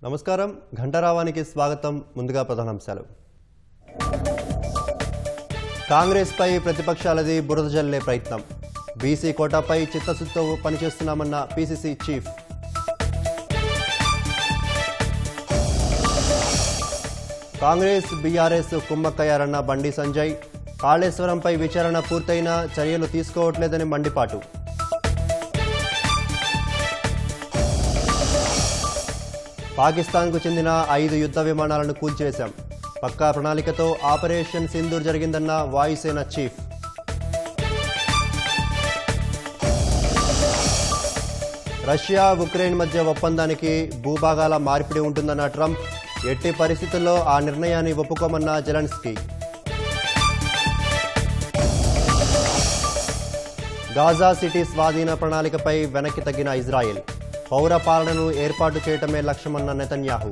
నమస్కారం ఘంటారావానికి స్వాగతం. ముందుగా ప్రధానాంశాలు. కాంగ్రెస్ పై ప్రతిపక్షాలది బురద జల్లే ప్రయత్నం. బీసీ కోటాపై చిత్తశుద్ధితో పనిచేస్తున్నామన్న PCC chief. Congress BRS కుమ్మక్కయ్యారన్న Bandi Sanjay. కాళేశ్వరంపై విచారణ పూర్తయినా చర్యలు తీసుకోవట్లేదని మండిపాటు. పాకిస్తాన్కు చెందిన 5 యుద్ధ విమానాలను కూల్చివేశాం. పక్కా ప్రణాళికతో ఆపరేషన్ సింధూర్ జరిగిందన్న వాయుసేన చీఫ్. రష్యా ఉక్రెయిన్ మధ్య ఒప్పందానికి భూభాగాల మార్పిడి ఉంటుందన్న ట్రంప్. ఎట్టి పరిస్థితుల్లో ఆ నిర్ణయాన్ని ఒప్పుకోమన్న జెలెన్స్కీ. గాజా సిటీ స్వాధీన ప్రణాళికపై వెనక్కి తగ్గిన ఇజ్రాయెల్. పౌర పాలనను ఏర్పాటు చేయటమే లక్ష్యమన్న నెతన్యాహు.